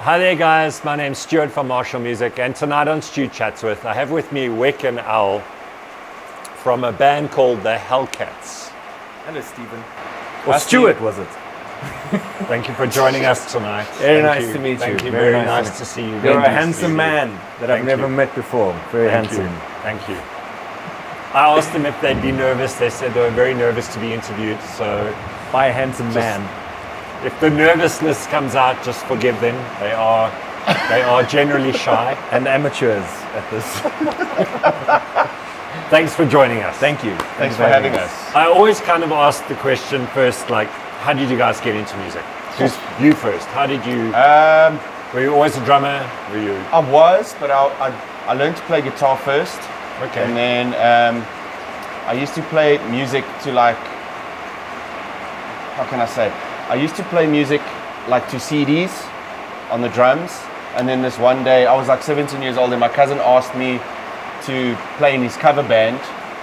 Hi there guys, my name's Stuart from Marshall Music, and tonight on Stu Chats With, I have with me Wick and Al from a band called the Hellcats. Hello Stephen. Or Stuart, was it? Thank you for joining us tonight. Very nice to meet you. Thank you. Very nice to see you. You're a handsome man that I've never met before. Very handsome. Thank you. I asked them if they'd be nervous. They said they were very nervous to be interviewed, so... By a handsome man. If the nervousness comes out, just forgive them. They are generally shy. And amateurs at this. Thanks for joining us. Thank you. Thanks for having us. I always kind of ask the question first, like, how did you guys get into music? Who's you first? How did you... were you always a drummer? Were you... I was, but I learned to play guitar first. Okay. And then I used to play music to like... How can I say? I used to play music like to CDs on the drums. And then this one day, I was like 17 years old, and my cousin asked me to play in his cover band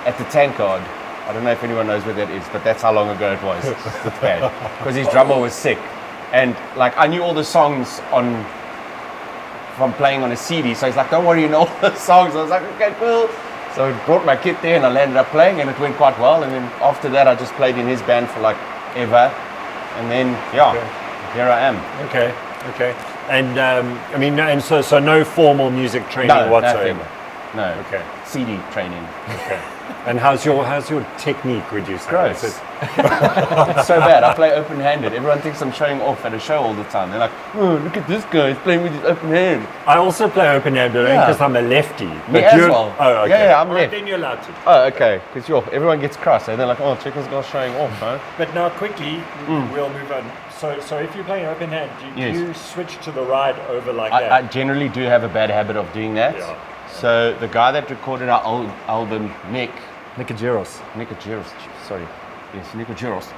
at the Tankard. I don't know if anyone knows where that is, but that's how long ago it was, the band. Because his drummer was sick. And like I knew all the songs from playing on a CD, so he's like, don't worry, you know all the songs. I was like, okay, cool. So I brought my kit there and I landed up playing, and it went quite well. And then after that, I just played in his band for like ever. And then, here I am. Okay. And I mean, and so no formal music training whatsoever? Nothing. No. Okay. CD training. Okay. And how's your technique, would you say? Gross. It's so bad. I play open-handed. Everyone thinks I'm showing off at a show all the time. They're like, oh, look at this guy, he's playing with his open hand. I also play open-handed because I'm a lefty. Me as well. Oh, okay. Yeah, I'm left. Then you're allowed to. Oh, okay. Because everyone gets cross. And they're like, oh, check this guy showing off, huh? But now quickly, we'll move on. So if you're playing open hand, do you switch to the ride over like that? I generally do have a bad habit of doing that. Yeah. So the guy that recorded our old album, Nick Ageros. Sorry. Yes, Nick Ageros.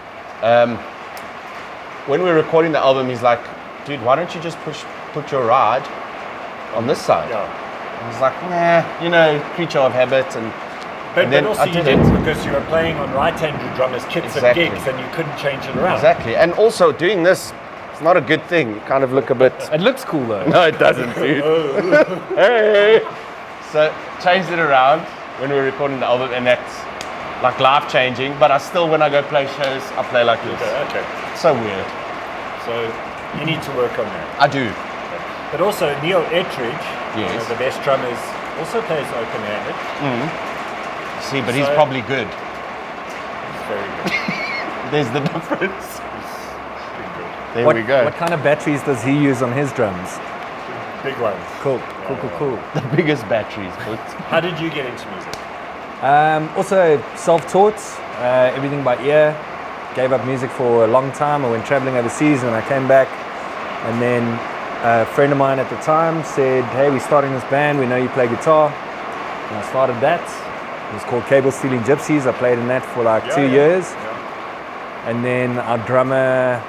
When we were recording the album, he's like, dude, why don't you just put your ride on this side? Yeah. I was like, nah, creature of habit. But also you did because you were playing on right-handed drummers, kits and gigs, and you couldn't change it around. Exactly. And also doing this, it's not a good thing. You kind of look a bit... It looks cool though. No, it doesn't, dude. Hey! So changed it around when we were recording the album, and that's like life-changing. But I still, when I go play shows, I play like this. Okay. So weird. So you need to work on that. I do. But also Neil Ettridge, yes, one of the best drummers, also plays open-handed. See, but he's probably good. He's very good. There's the difference. There we go. What kind of batteries does he use on his drums? Big ones. Cool. The biggest batteries. But how did you get into music? Also self-taught, everything by ear. Gave up music for a long time. I went traveling overseas and I came back. And then a friend of mine at the time said, hey, we're starting this band. We know you play guitar. And I started that. It was called Cable Stealing Gypsies. I played in that for like 2 years. Yeah. And then our drummer,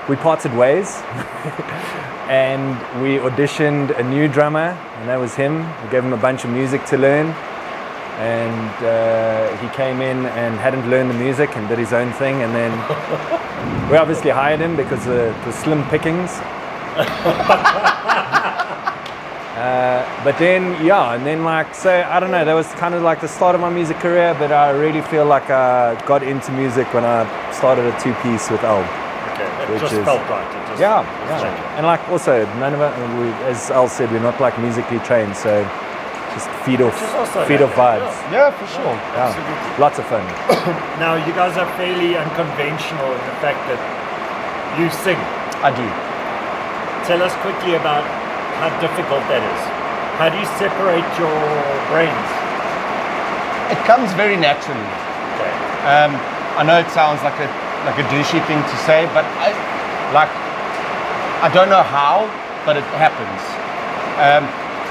we parted ways. And we auditioned a new drummer, and that was him. We gave him a bunch of music to learn, and he came in and hadn't learned the music and did his own thing, and then we obviously hired him because it was slim pickings. But then, so I don't know, that was kind of like the start of my music career, but I really feel like I got into music when I started a two-piece with Al. Okay, it just felt right. Yeah. And like also, none of it, as Al said, we're not like musically trained, so just feed off vibes. Yeah, for sure. Yeah. Lots of fun. Now, you guys are fairly unconventional in the fact that you sing. I do. Tell us quickly about how difficult that is. How do you separate your brains? It comes very naturally. Okay. I know it sounds like a douchey thing to say, but I don't know how, but it happens.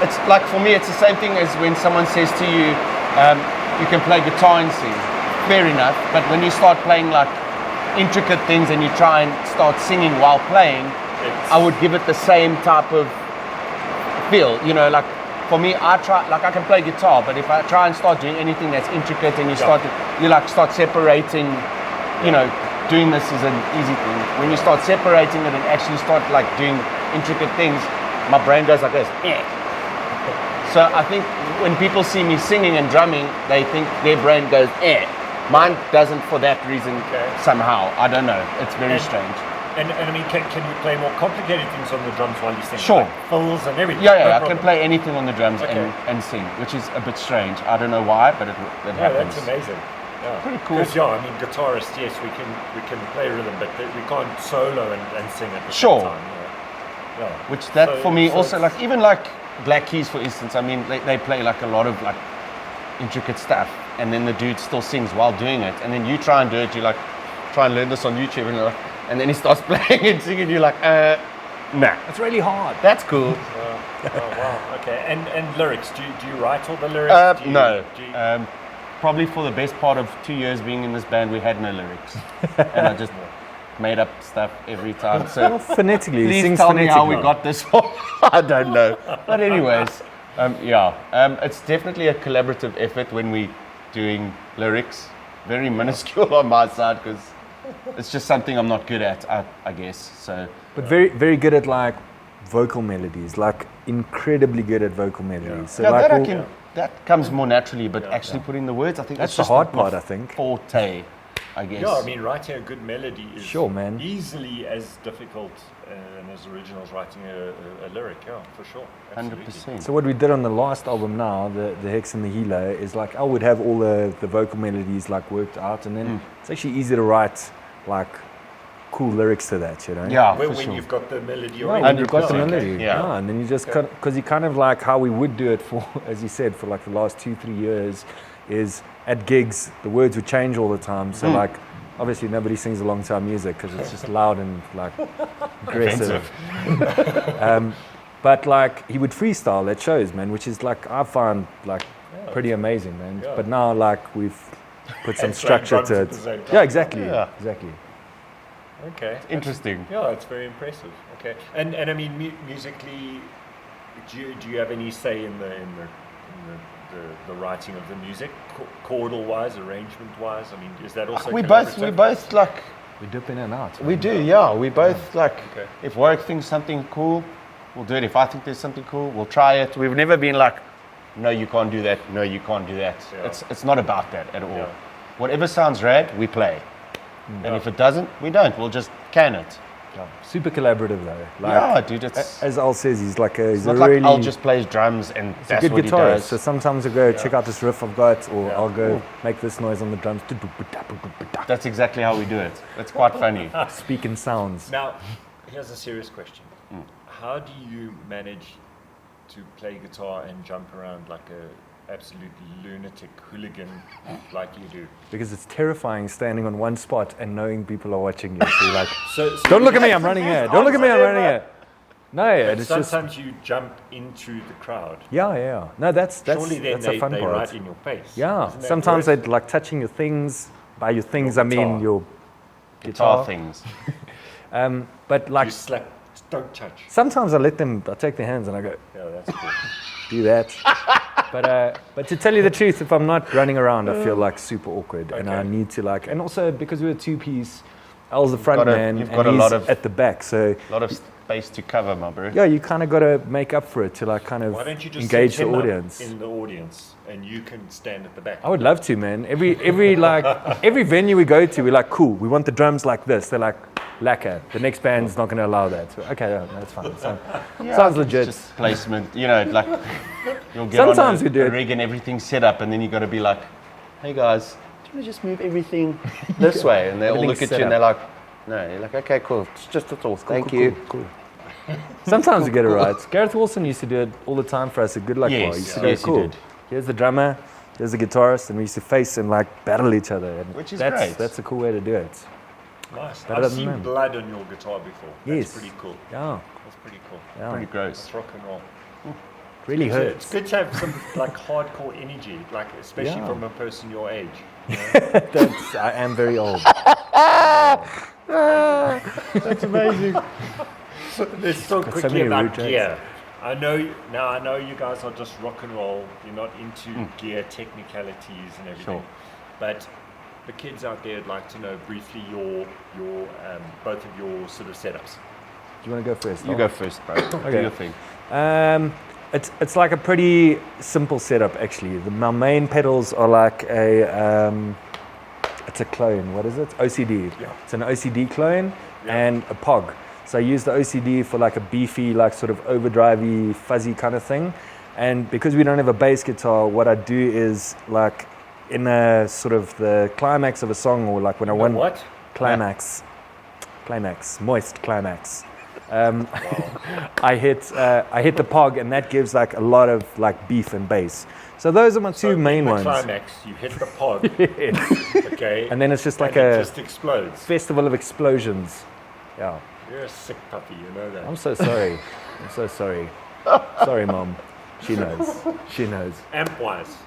It's like, for me, it's the same thing as when someone says to you, you can play guitar and sing. Fair enough, but when you start playing like intricate things and you try and start singing while playing, I would give it the same type of feel. Like for me, I can play guitar, but if I try and start doing anything that's intricate and you start separating, doing this is an easy thing. When you start separating it and actually start like doing intricate things, my brain goes like this. So I think when people see me singing and drumming, they think their brain goes, Mine doesn't for that reason somehow. I don't know. It's very strange. And I mean, can you play more complicated things on the drums while you sing? Sure. Like fills and everything? Yeah, I can play anything on the drums and sing, which is a bit strange. I don't know why, but it happens. That's amazing. Yeah. Pretty cool. Because I mean, guitarists, yes, we can play rhythm, but we can't solo and sing at the same time. Yeah. Which for me also, like, even like Black Keys, for instance, I mean, they play like a lot of like intricate stuff, and then the dude still sings while doing it, and then you try and do it, you like try and learn this on YouTube, and you're like, and then he starts playing and singing, you're like, nah. It's really hard. That's cool. Oh wow, okay. And lyrics, do you write all the lyrics? No. Probably for the best part of 2 years being in this band, we had no lyrics, and I just made up stuff every time. So Well, phonetically, please tell me how we got this far. I don't know. But anyways, it's definitely a collaborative effort when we doing lyrics. Very minuscule on my side because it's just something I'm not good at, I guess. So, But very, very good at like vocal melodies, like incredibly good at vocal melodies. So like that comes more naturally, but actually putting the words, I think that's it's the just hard my part, I think. Forte, I guess. Yeah, I mean, writing a good melody is man. easily as difficult and as original as writing a lyric. Yeah, for sure. Absolutely. 100%. So what we did on the last album now, the Hex and the Healer, is like I would have all the vocal melodies like worked out, and then it's actually easy to write like cool lyrics to that, you know? Yeah, when you've got the melody Yeah, already. when you've got the Okay. melody. Yeah. And then you just because you kind of like how we would do it for, as you said, for like the last 2-3 years, is at gigs the words would change all the time. So like obviously nobody sings along to our music because it's just loud and like aggressive. But like he would freestyle at shows, man, which is like I found like pretty amazing, man. Yeah. But now like we've put some And playing structure drums to at the it. same time. Yeah, exactly. Yeah. Exactly. Okay. Interesting. Yeah, it's very impressive. Okay. And I mean, musically, do you have any say in the writing of the music, chordal wise, arrangement wise? I mean, is that also We both like. We dip in and out. We do, yeah. We both like. Okay. If Warwick thinks something cool, we'll do it. If I think there's something cool, we'll try it. We've never been like, no, you can't do that. No, you can't do that. Yeah. It's not about that at all. Yeah. Whatever sounds rad, we play. And if it doesn't, we don't. We'll just can it. Yeah. Super collaborative though. Like, Yeah, dude. It's as Al says, he's like it's a not really like Al just plays drums and a that's good what he guitarist. does. So sometimes I go check out this riff I've got, or Yeah. I'll go make this noise on the drums. That's exactly how we do it. It's quite funny. Speaking sounds. Now, here's a serious question. How do you manage to play guitar and jump around like a absolute lunatic hooligan like you do? Because it's terrifying standing on one spot and knowing people are watching you. So you're like, So don't look at me, I'm running here. Don't look at me, I'm running here. No, it's just sometimes you jump into the crowd. yeah. No, that's Surely then that's a fun they part. right in your face. Yeah. Isn't that Sometimes worse? they'd like touching your things. By your things, Your I mean guitar. your Guitar things. But like you slap, don't touch. sometimes I take their hands and I go, Yeah, that's cool. do that. But to tell you the truth, if I'm not running around, I feel like super awkward, and I Okay. need to like, and also because we're a two-piece, Al's the front man, you've and got a he's lot of- at the back, so A lot of space to cover, my bro. yeah, you kind of got to make up for it to like kind of Why don't you just engage set the him up audience. in the audience and you can stand at the back? I would love to, man. Every like every venue we go to, we're like, cool. We want the drums like this. They're like, lacquer. The next band's not going to allow that. So, okay, no, that's fine. Sounds legit. It's just placement, like you'll get Sometimes on we do a it. rig and everything's set up, and then you got to be like, "Hey guys, do you want to just move everything this way?" And they all look Everything's at you set and they're like, "No." You're like, "Okay, cool. It's just a thought. Thank you." Cool. Sometimes we get it right. Gareth Wilson used to do it all the time for us at Good Luck Bar. He used to Yes, go, cool. he did. Here's the drummer, here's the guitarist, and we used to face and like battle each other. And Which is that's, great. That's a cool way to do it. Nice. Better I've than seen them. blood on your guitar before. Yes. That's pretty cool. Yeah, That's pretty cool. yeah. Pretty gross. That's rock and roll. Really It's hurts. good to have some like hardcore energy, like especially Yeah. from a person your age. I am very old. That's amazing. Let's talk so quickly many about root jokes. gear. I know you guys are just rock and roll. You're not into gear technicalities and everything. Sure. But the kids out there would like to know briefly your both of your sort of setups. you want to go first? You go first, bro. Do your thing. It's like a pretty simple setup actually. My main pedals are like it's a clone. What is it? OCD. Yeah. It's an OCD clone and a POG. So I use the OCD for like a beefy, like sort of overdrivey, fuzzy kind of thing. And because we don't have a bass guitar, what I do is like in a sort of the climax of a song, or like when I want what? Climax, moist climax. I hit the POG, and that gives like a lot of like beef and bass. So those are my two main in the ones. Climax, you hit the pod. Yes. Okay. And then it's just like and a it just explodes. festival of explosions. Yeah. You're a sick puppy, you know that. I'm so sorry. I'm so sorry. Sorry, Mom. She knows. She knows. Amp wise.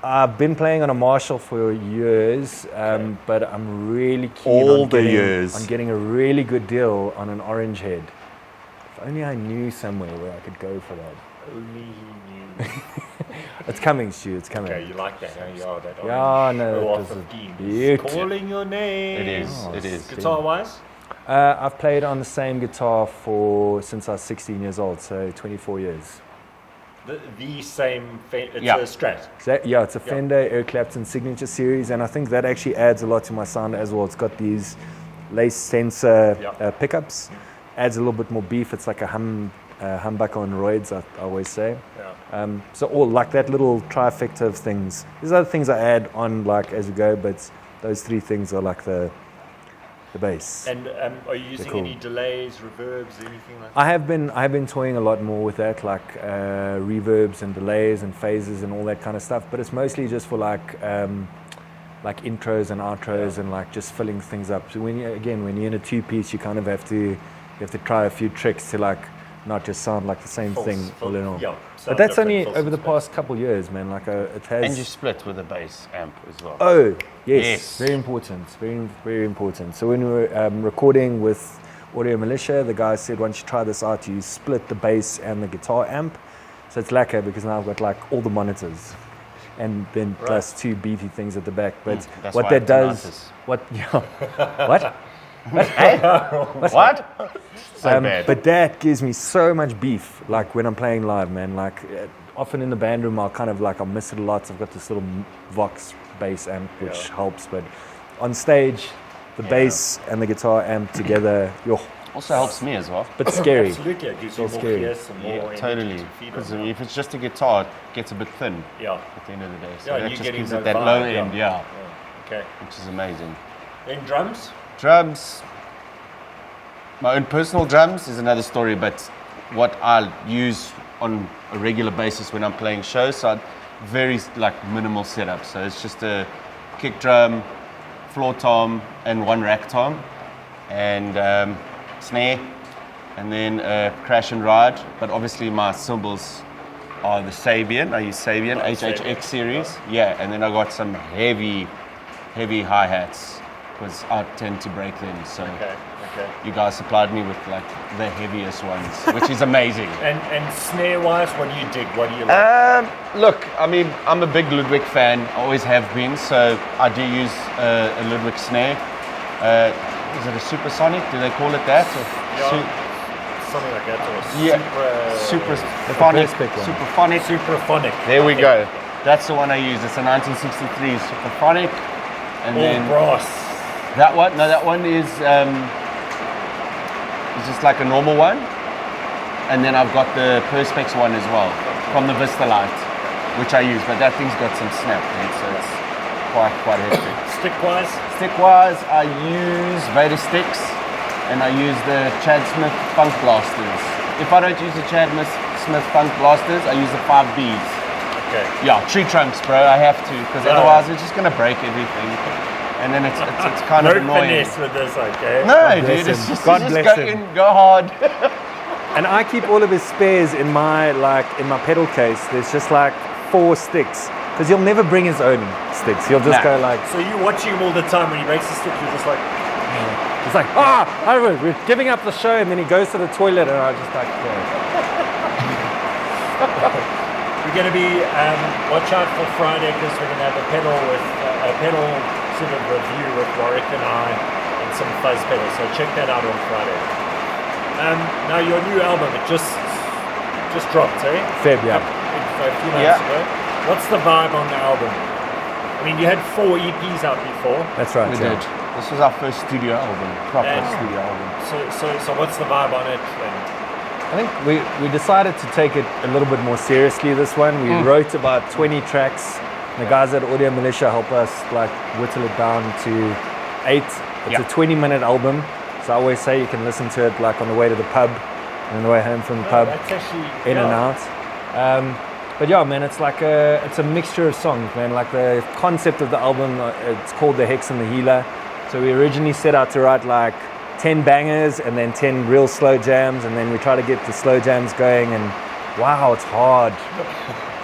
I've been playing on a Marshall for years, but I'm really keen on getting a really good deal on an Orange Head. If only I knew somewhere where I could go for that. Only he knew. It's coming, Stu. It's coming. Okay, you like that, huh? Yeah, that Yeah, orange. no, Row it of was a 15. beauty. Calling your name. It is. It is. Guitar wise? I've played on the same guitar since I was 16 years old, so 24 years. The same, it's Yeah. a Strat. It's a Fender Eric Clapton Signature Series, and I think that actually adds a lot to my sound as well. It's got these lace sensor pickups, adds a little bit more beef. It's like a humbucker on roids, I always say. Yeah. So all like that little trifecta of things. There's other things I add on like as we go, but those three things are like the bass. And are you using cool. any delays, reverbs, anything like that? I have been toying a lot more with that, like reverbs and delays and phases and all that kind of stuff. But it's mostly just for like intros and outros and like just filling things up. So when you're in a two-piece, you kind of have to try a few tricks to like not just sound like the same thing all in all. Yeah, but that's only over the past couple years, man. Like it has. And you split with a bass amp as well. Oh, yes. Yes. Very important. Very, very important. So when we were recording with Audio Militia, the guy said, once you try this out, you split the bass and the guitar amp. So it's lacquer because now I've got like all the monitors and then plus two beefy things at the back. But what that does... What? What? So bad. But that gives me so much beef, like when I'm playing live, man. Like often in the band room, I'll miss it a lot. So I've got this little Vox bass amp, which helps. But on stage, the bass and the guitar amp together, Also helps me as well. but scary. Absolutely, it gives you more scary. fierce and more energy Totally. to feed Because on. if it's just a guitar, it gets a bit thin Yeah. at the end of the day. So Yeah, that you're just getting gives that it that vibe, low end, Okay. which is amazing. Then drums? Drums. My own personal drums is another story, but what I'll use on a regular basis when I'm playing shows, so very like minimal setup. So it's just a kick drum, floor tom, and one rack tom, and snare, and then crash and ride. But obviously my cymbals are the Sabian. I use Sabian HHX series. Yeah, and then I got some heavy hi-hats because I tend to break them. So Okay. you guys supplied me with like the heaviest ones, which is amazing. And snare-wise, what do you dig? What do you like? Look, I mean, I'm a big Ludwig fan, always have been, so I do use a Ludwig snare. Is it a supersonic? Do they call it that? Something like that. Or Superphonic. Superphonic. Superphonic. There we go. That's the one I use. It's a 1963 Superphonic. And All then brass. that one, no, that one is just like a normal one. And then I've got the Perspex one as well from the Vista Light, which I use, but that thing's got some snap in it, so it's quite hefty. Stick-wise, I use Vader sticks, and I use the Chad Smith Funk Blasters. If I don't use the Chad Smith Funk Blasters, I use the 5Bs. Okay. Yeah, tree trunks, bro. I have to, because otherwise it's just gonna break everything, and then it's kind of annoying. No finesse with this, okay? No, God dude, bless it's him. just, God you just bless go him. in, go hard. And I keep all of his spares in my pedal case. There's just like 4 sticks because he'll never bring his own sticks. He'll just go like. So you're watching him all the time when he breaks the stick, you're just like, It's like, we're giving up the show, and then he goes to the toilet, and I just like, we're going to be, watch out for Friday because we're going to have a pedal sort of review with Warwick and I and some fuzz pedals. So check that out on Friday. Now your new album, it just dropped, eh? Feb, yeah. A few months ago. What's the vibe on the album? I mean, you had 4 EPs out before. That's right. We yeah. did. This was our first studio album, proper studio album. So what's the vibe on it? I think we decided to take it a little bit more seriously this one. We wrote about 20 tracks. The guys at Audio Militia help us like whittle it down to 8. It's a 20-minute album. So I always say you can listen to it like on the way to the pub and on the way home from the pub, That's actually, in and out. But yeah, man, it's a mixture of songs, man. Like the concept of the album, it's called The Hex and the Healer. So we originally set out to write like 10 bangers and then 10 real slow jams, and then we try to get the slow jams going, and wow, it's hard.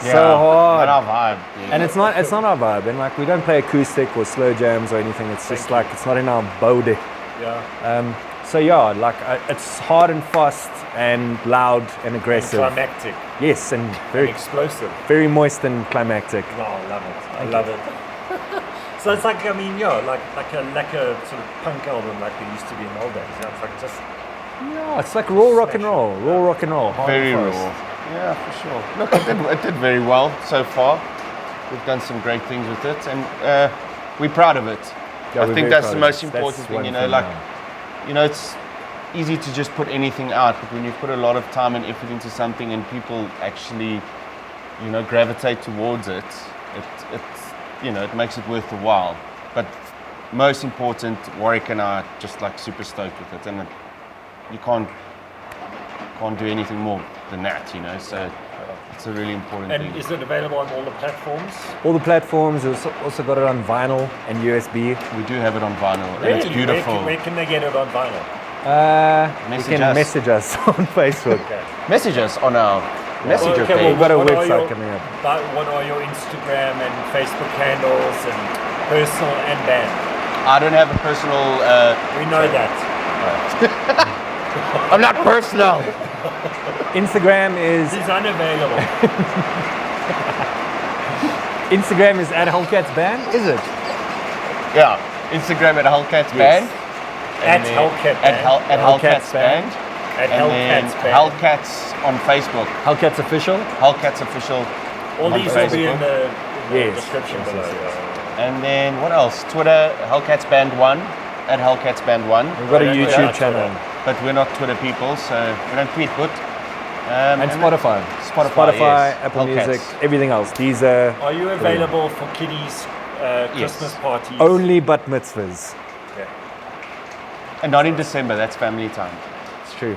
So hard. Not our vibe. Yeah. And it's not our vibe, and like we don't play acoustic or slow jams or anything. It's just like it's not in our body. Yeah. So yeah, like it's hard and fast and loud and aggressive. And climactic. Yes, and very explosive. very moist and climactic. Oh, I love it. I love it. So it's like, I mean, like a sort of punk album like they used to be in the old days. You know, it's like just It's like raw rock and roll, hard Very and raw. fast. Yeah, for sure. Look, it did very well so far. We've done some great things with it, and we're proud of it. Yeah, I we're think very that's proud the of most it. important That's thing, one you know, thing like, now. you know, it's easy to just put anything out, but when you put a lot of time and effort into something and people actually, you know, gravitate towards it, you know, it makes it worth the while. But most important, Warwick and I are just like super stoked with it, and you can't do anything more than that, you know, so it's a really important thing. And is it available on all the platforms? All the platforms. We've also got it on vinyl and USB. We do have it on vinyl, Really? and it's beautiful. Where can they get it on vinyl? You can message us on Facebook. Okay. Message us on our messenger Okay, page. We've got a what are website your- coming up. But what are your Instagram and Facebook handles and personal and band? I don't have a personal. We know that. I'm not personal. Instagram is He's unavailable. Instagram is at Hellcats Band. Is it? Yeah, Instagram at Hellcats Band. At And then Hellcat At, Band. at Hellcats Band. At And then Hellcats Band. Hellcats on Facebook. Hellcats Official. Hellcats official. All on these will be in Facebook. the Yes. description Yes, below. yes, And then what else? Twitter, Hellcats Band 1. At Hellcats Band 1. We've got a Yeah, YouTube yeah, channel. But we're not Twitter people, so we don't tweet good. And Spotify. Spotify, yes. Apple Hellcats. Music, everything else. These are Are you available for kiddies' Christmas parties? only bat mitzvahs. Okay. And not in December, that's family time. It's true.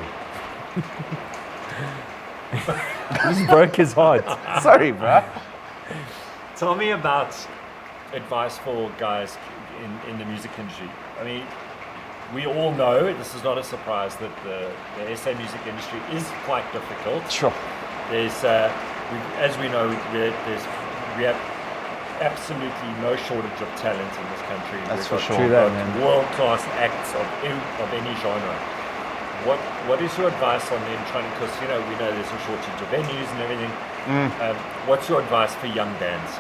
This broke his heart. Sorry, bruh. Tell me about advice for guys in the music industry. I mean, we all know, this is not a surprise, that the SA music industry is quite difficult. Sure. There's, as we know, we have absolutely no shortage of talent in this country. That's We've for got- sure. True we've that, got man. world-class acts of any genre. What is your advice on them trying? Because we know there's a shortage of venues and everything. What's your advice for young bands?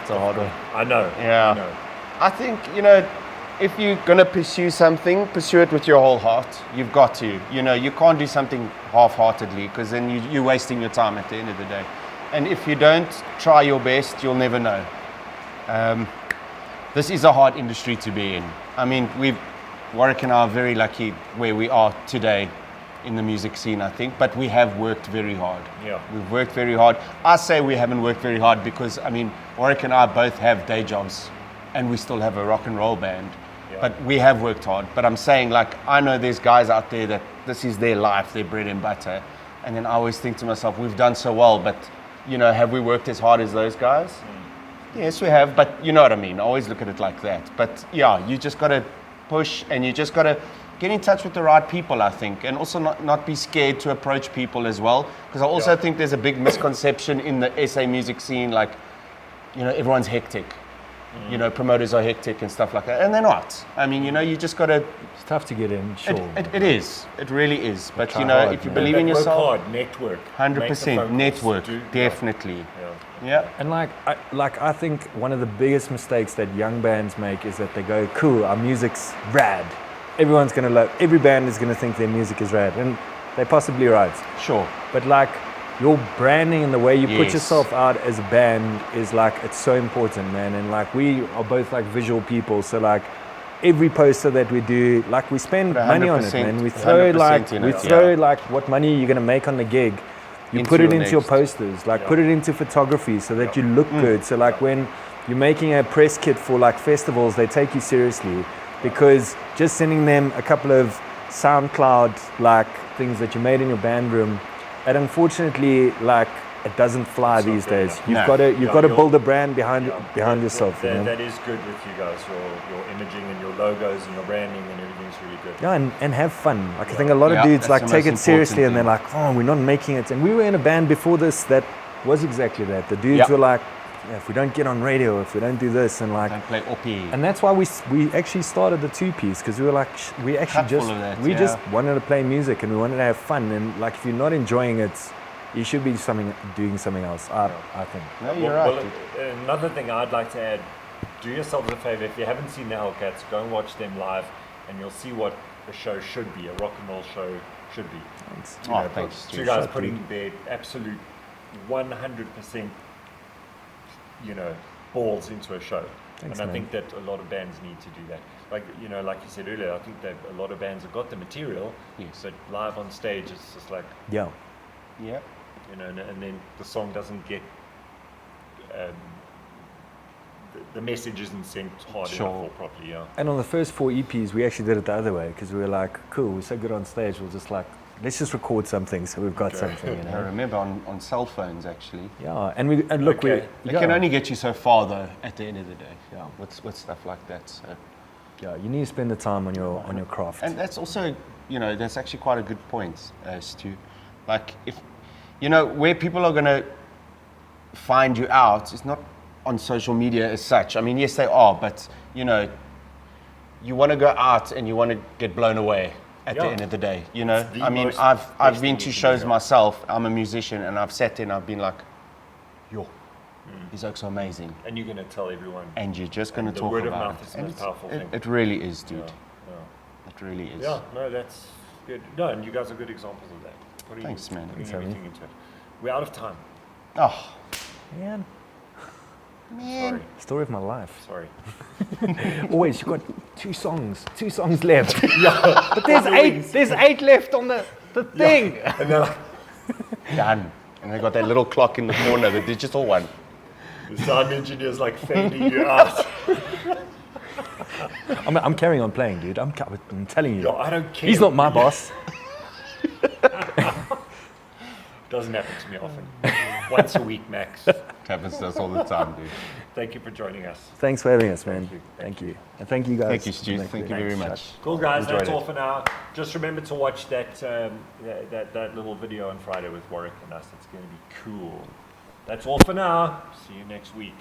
It's a hard one. I know. Yeah. I know. I think, if you're going to pursue something, pursue it with your whole heart. You've got to. You can't do something half-heartedly, because then you're wasting your time at the end of the day. And if you don't try your best, you'll never know. This is a hard industry to be in. I mean, Warwick and I are very lucky where we are today in the music scene, I think, but we have worked very hard. Yeah. We've worked very hard. I say we haven't worked very hard because, Warwick and I both have day jobs and we still have a rock and roll band. Yeah. But we have worked hard. But I'm saying, I know there's guys out there that this is their life, their bread and butter. And then I always think to myself, we've done so well, but, have we worked as hard as those guys? Yes, we have, but you know what I mean. I always look at it like that. But yeah, you just got to push, and you just got to get in touch with the right people, I think. And also not be scared to approach people as well. Because I also think there's a big misconception in the SA music scene, everyone's hectic. Promoters are hectic and stuff like that. And they're not. You just got to... It's tough to get in, sure. It is. It really is. But, Try hard, if you man. believe in Work yourself... hard, network. 100%. Network, definitely. Yeah. And I think one of the biggest mistakes that young bands make is that they go, cool, our music's rad, everyone's gonna love. Every band is gonna think their music is rad, and they're possibly right. Sure. But like your branding and the way you put Yes. yourself out as a band is like, it's so important, man. And like we are both like visual people, so like every poster that we do, like we spend Put money on it, 100% man. We throw 100% in it, throw yeah. like what money you're gonna make on the gig. You Into put it your into your next. posters, like put it into photography so that you look good. So like when you're making a press kit for like festivals, they take you seriously, because just sending them a couple of SoundCloud like things that you made in your band room, and unfortunately like it doesn't fly It's not these good days. enough. You've No. got to Yeah, got to you'll- build a brand behind yourself. You know? That is good with you guys. Your imaging and your logos and your branding and everything's really good. Yeah, and have fun. Like I think a lot of Yeah, dudes that's like the take most it seriously, and important they're like, oh, we're not making it. And we were in a band before this that was exactly that. The dudes Yeah. were like, yeah, if we don't get on radio, if we don't do this, and like, Don't play Oppie. and that's why we actually started the 2-piece, because we were like, we actually Cupful just of that, we just yeah. wanted to play music and we wanted to have fun. And like, if you're not enjoying it, you should be doing something else. I think. No, you're right. dude. Another thing I'd like to add, do yourselves a favor, if you haven't seen the Hellcats, go and watch them live and you'll see what a show should be, a rock and roll show should be. Thanks. You Oh, know, thanks, two Stu. guys Shut putting their absolute 100% balls into a show. Thanks, and I man. think that a lot of bands need to do that. Like like you said earlier, I think that a lot of bands have got the material, Yes. but live on stage it's just like, Yeah. Yeah. and then the song doesn't get the message isn't sent hard Sure. enough or properly. Yeah. And on the first 4 EPs, we actually did it the other way, because we were like, cool, we're so good on stage, we'll just like, let's just record something so we've got something, you I know. remember on cell phones actually. Yeah, and look, Okay. we They can only get you so far though. At the end of the day, yeah. With stuff like that. So. yeah, you need to spend the time on your craft. And that's also, that's actually quite a good point, Stu. Like, if, where people are going to find you out is not on social media as such. I mean, yes, they are, but, you want to go out and you want to get blown away at the Yeah. end of the day, It's the I mean, most I've best been thing to you can shows do, yeah. myself. I'm a musician, and I've sat in, I've been like, yo, these are so amazing. And you're going to tell everyone. And you're just going to the talk word of about mouth it. is the And most it's- powerful thing. It really is, dude. Yeah. It really is. Yeah, no, that's good. No, and you guys are good examples of that. Thanks, man. Putting Thanks, everything into it. We're out of time. Oh, Man, Sorry. story of my life. Sorry. Always, you've got two songs left. Yeah, but there's 8 left on the thing. And then done. And they got that little clock in the corner, the digital one. the sound engineer's like fading you out. I'm carrying on playing, dude. I'm telling you. Yo, I don't care. He's not my boss. Doesn't happen to me often. Once a week max. Happens to us all the time, dude. Thank you for joining us. Thanks for having us, man. you. Thank you. And thank you guys. Thank you, Stu. Thank you very much. Cool, guys. Enjoyed That's it. all for now. Just remember to watch that little video on Friday with Warwick and us. It's going to be cool. That's all for now. See you next week.